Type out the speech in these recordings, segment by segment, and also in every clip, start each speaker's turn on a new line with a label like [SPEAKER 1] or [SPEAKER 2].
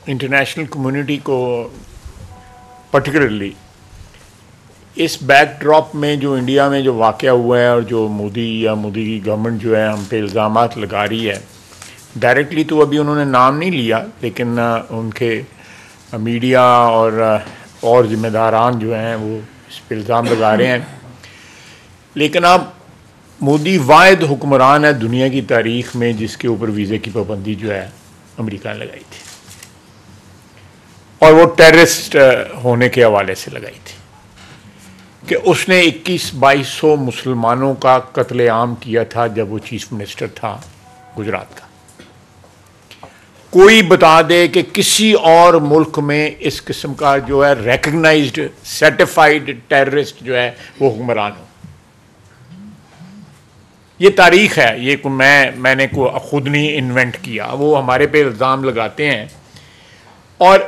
[SPEAKER 1] International community کو particularly اس back drop میں جو انڈیا میں جو واقعہ ہوا ہے اور جو مودی کی گورنمنٹ جو ہے ہم پہ الزامات لگا رہی ہے، ڈائریکٹلی تو ابھی انہوں نے نام نہیں لیا، لیکن ان کے میڈیا اور ذمہ داران جو ہیں وہ اس پہ الزام لگا رہے ہیں. لیکن اب مودی واحد حکمران ہے دنیا کی تاریخ میں جس کے اوپر ویزے کی پابندی جو ہے امریکہ نے لگائی تھی، اور وہ ٹیررسٹ ہونے کے حوالے سے لگائی تھی کہ اس نے 21-2200 مسلمانوں کا قتل عام کیا تھا جب وہ چیف منسٹر تھا گجرات کا. کوئی بتا دے کہ کسی اور ملک میں اس قسم کا جو ہے ریکگنائزڈ سرٹیفائڈ ٹیررسٹ جو ہے وہ حکمران ہو. یہ تاریخ ہے، یہ میں نے خود نہیں انوینٹ کیا، وہ ہمارے پہ الزام لگاتے ہیں. اور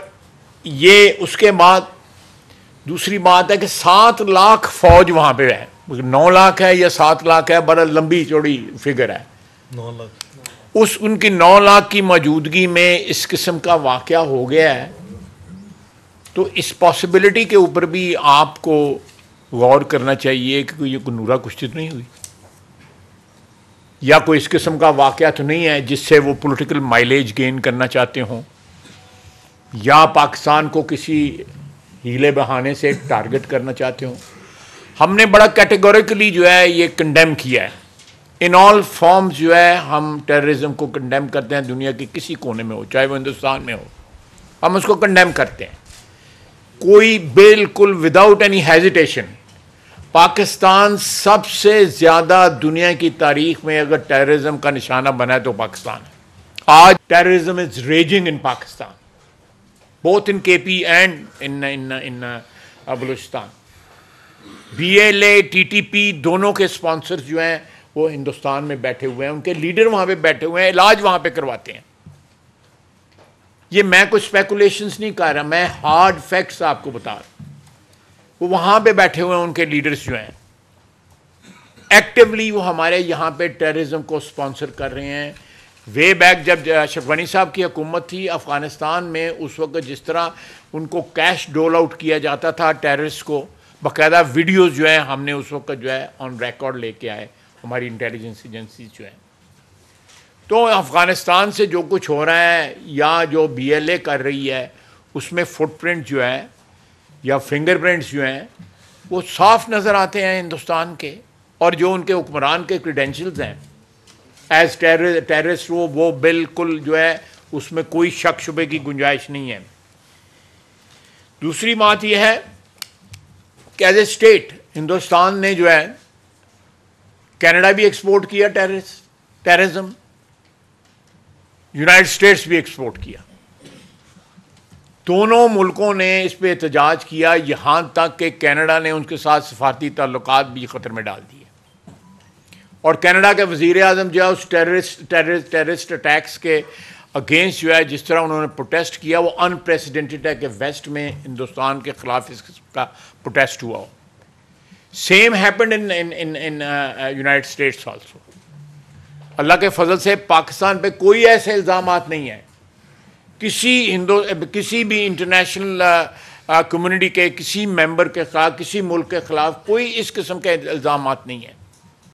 [SPEAKER 1] یہ اس کے بعد دوسری بات ہے کہ 7 لاکھ فوج وہاں پہ ہے، 9 لاکھ ہے یا 7 لاکھ ہے، بڑا لمبی چوڑی فگر ہے.
[SPEAKER 2] 9 لاکھ
[SPEAKER 1] ان کی 9 لاکھ کی موجودگی میں اس قسم کا واقعہ ہو گیا ہے. تو اس پاسبلٹی کے اوپر بھی آپ کو غور کرنا چاہیے کہ یہ کوئی نورا کشتی تو نہیں ہوئی، یا کوئی اس قسم کا واقعہ تو نہیں ہے جس سے وہ پولیٹیکل مائلیج گین کرنا چاہتے ہوں، یا پاکستان کو کسی ہیلے بہانے سے ٹارگٹ کرنا چاہتے ہوں. ہم نے بڑا کیٹیگوریکلی جو ہے یہ کنڈیم کیا ہے. ان آل فارمز جو ہے ہم ٹیررزم کو کنڈیم کرتے ہیں، دنیا کے کسی کونے میں ہو، چاہے وہ ہندوستان میں ہو، ہم اس کو کنڈیم کرتے ہیں. کوئی بالکل وداؤٹ اینی ہیزیٹیشن. پاکستان سب سے زیادہ دنیا کی تاریخ میں اگر ٹیررزم کا نشانہ بنا ہے تو پاکستان ہے. آج terrorism is raging in Pakistan, both in KP and in Balochistan. BLA TTP دونوں کے سپانسرز جو ہیں وہ ہندوستان میں بیٹھے ہوئے ہیں، ان کے لیڈر وہاں پہ بیٹھے ہوئے ہیں، علاج وہاں پہ کرواتے ہیں. یہ میں کوئی اسپیکولیشنز نہیں کر رہا، میں ہارڈ فیکٹس آپ کو بتا رہا ہوں. وہ وہاں پہ بیٹھے ہوئے ہیں، ان کے لیڈرز جو ہیں ایکٹیولی وہ ہمارے یہاں پہ ٹیررزم کو سپانسر کر رہے ہیں. وے بیک جب اشرف غنی صاحب کی حکومت تھی افغانستان میں، اس وقت جس طرح ان کو کیش ڈول آؤٹ کیا جاتا تھا ٹیررسٹ کو، باقاعدہ ویڈیوز جو ہیں ہم نے اس وقت جو ہے آن ریکارڈ لے کے آئے، ہماری انٹیلیجنس ایجنسیز جو ہیں. تو افغانستان سے جو کچھ ہو رہا ہے یا جو BLA کر رہی ہے اس میں فٹ پرنٹ جو ہے یا فنگر پرنٹس جو ہیں وہ صاف نظر آتے ہیں ہندوستان کے، اور جو ان کے حکمران کے کریڈینشلز ہیں ایز ٹیررسٹ وہ بالکل جو ہے اس میں کوئی شک شبے کی گنجائش نہیں ہے. دوسری بات یہ ہے کہ ایز اے اسٹیٹ ہندوستان نے جو ہے کینیڈا بھی ایکسپورٹ کیا ٹیررزم، یونائٹڈ اسٹیٹس بھی ایکسپورٹ کیا. دونوں ملکوں نے اس پہ احتجاج کیا، یہاں تک کہ کینیڈا نے ان کے ساتھ سفارتی تعلقات بھی خطر میں ڈال دیے. اور کینیڈا کے وزیر اعظم جو ہے اس ٹیررسٹ اٹیکس کے اگینسٹ جو ہے جس طرح انہوں نے پروٹیسٹ کیا وہ انپریسیڈنٹڈ ہے کہ ویسٹ میں ہندوستان کے خلاف اس قسم کا پروٹیسٹ ہوا ہو. Same happened in United States also. اللہ کے فضل سے پاکستان پہ کوئی ایسے الزامات نہیں ہیں، کسی بھی انٹرنیشنل کمیونٹی کے کسی ممبر کے خلاف، کسی ملک کے خلاف کوئی اس قسم کے الزامات نہیں ہیں.